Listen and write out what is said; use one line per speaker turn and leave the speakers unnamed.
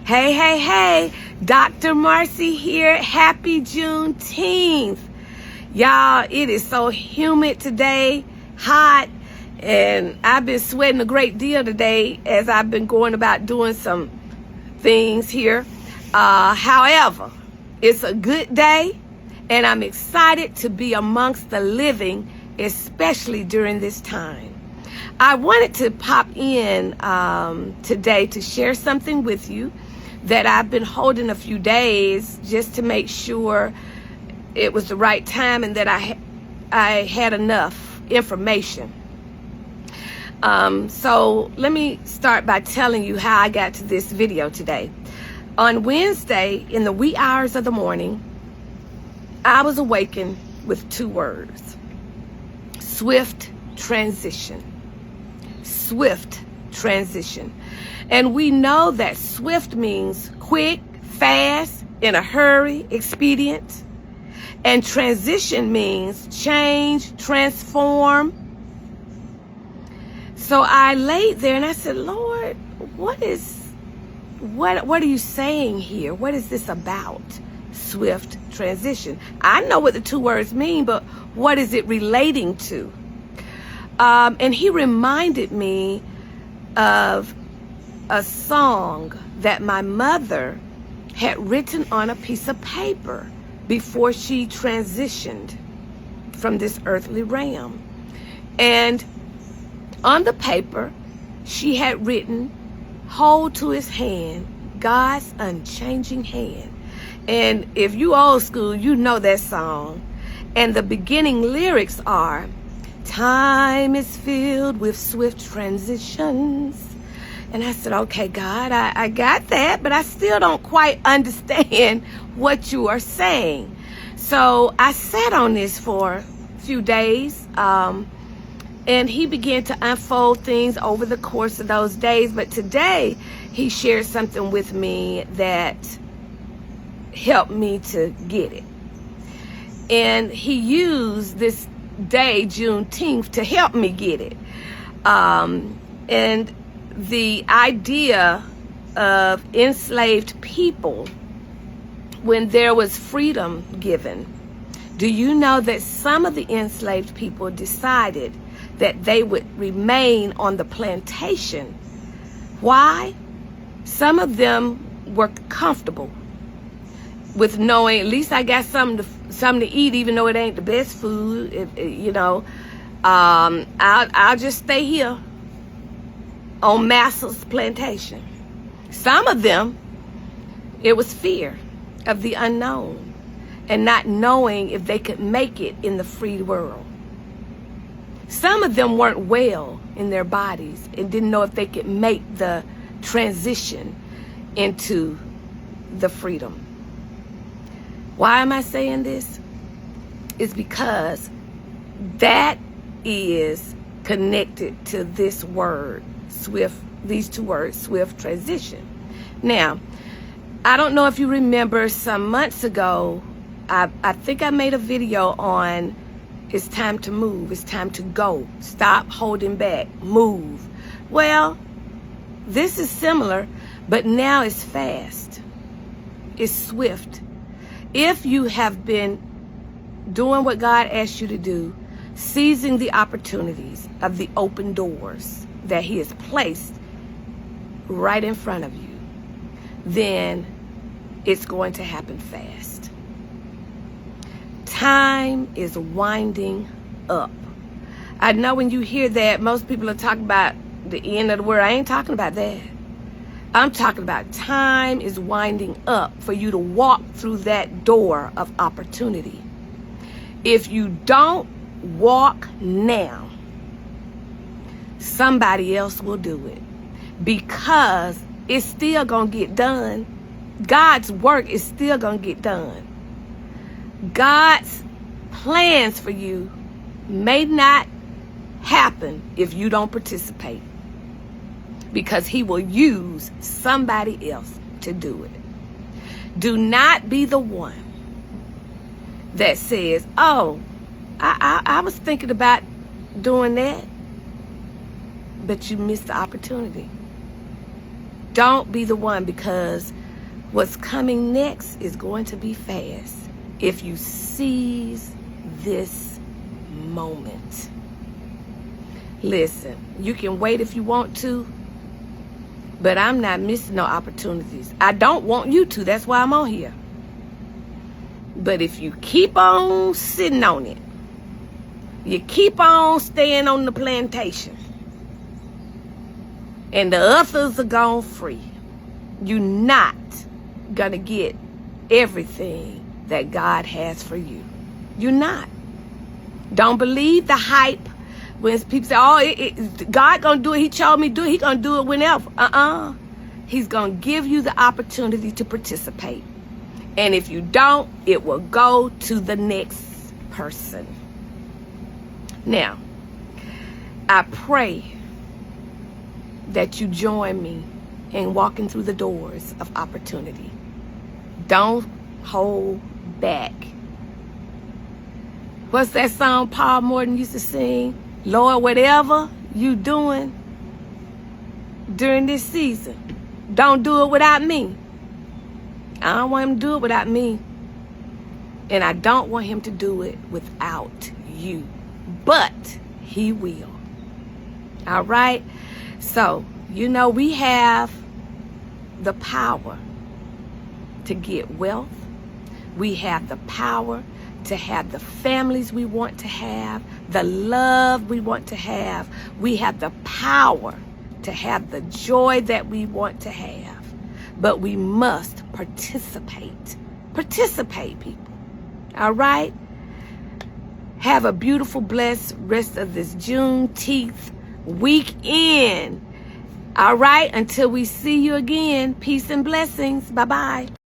Hey, hey, hey, Dr. Marcy here. Happy Juneteenth. Y'all, it is so humid today, hot, and I've been sweating a great deal today as I've been going about doing some things here. However, it's a good day, and I'm excited to be amongst the living, especially during this time. I wanted to pop in today to share something with you that I've been holding a few days just to make sure it was the right time and that I had enough information. So let me start by telling you how I got to this video today. On Wednesday, in the wee hours of the morning, I was awakened with two words: swift transition. Swift transition. And we know that swift means quick, fast, in a hurry, expedient. And transition means change, transform. So I laid there and I said, Lord, what are you saying here? What is this about? Swift transition. I know what the two words mean, but what is it relating to? And he reminded me of a song that my mother had written on a piece of paper before she transitioned from this earthly realm. And on the paper, she had written, "Hold to his hand, God's unchanging hand." And if you old school, you know that song. And the beginning lyrics are, "Time is filled with swift transitions." And I said, okay, God, I got that, but I still don't quite understand what you are saying. So I sat on this for a few days, and he began to unfold things over the course of those days. But today, he shared something with me that helped me to get it. And he used this day, Juneteenth, to help me get it. And the idea of enslaved people when there was freedom given. Do you know that some of the enslaved people decided that they would remain on the plantation? Why? Some of them were comfortable with knowing, at least I got something to eat, even though it ain't the best food. I'll just stay here on Massa's plantation. Some of them, it was fear of the unknown and not knowing if they could make it in the free world. Some of them weren't well in their bodies and didn't know if they could make the transition into the freedom. Why am I saying this? It's because that is connected to this word, swift, these two words, swift transition. Now, I don't know if you remember some months ago, I think I made a video on it's time to move, it's time to go, stop holding back, move. Well, this is similar, but now it's fast, it's swift. If you have been doing what God asked you to do, seizing the opportunities of the open doors that he has placed right in front of you, then it's going to happen fast. Time is winding up. I know when you hear that, most people are talking about the end of the world. I ain't talking about that. I'm talking about time is winding up for you to walk through that door of opportunity. If you don't walk now, somebody else will do it, because it's still gonna get done. God's work is still gonna get done. God's plans for you may not happen if you don't participate, because he will use somebody else to do it. Do not be the one that says, oh, I was thinking about doing that, but you missed the opportunity. Don't be the one, because What's coming next is going to be fast if you seize this moment. Listen, you can wait if you want to, but I'm not missing no opportunities. I don't want you to. That's why I'm on here. But if you keep on sitting on it, you keep on staying on the plantation, and the others are gone free, you're not going to get everything that God has for you. You're not. Don't believe the hype when people say, oh, God going to do it. He told me to do it. He going to do it whenever. He's going to give you the opportunity to participate. And if you don't, it will go to the next person. Now, I pray that you join me in walking through the doors of opportunity. Don't hold back. What's that song Paul Morton used to sing? Lord, whatever you doing during this season, don't do it without me. I don't want him to do it without me. And I don't want him to do it without you. But he will. All right? So, we have the power to get wealth. We have the power to have the families we want to have, the love we want to have. We have the power to have the joy that we want to have. But we must participate. Participate, people. All right? Have a beautiful, blessed rest of this Juneteenth weekend. All right? Until we see you again, peace and blessings. Bye-bye.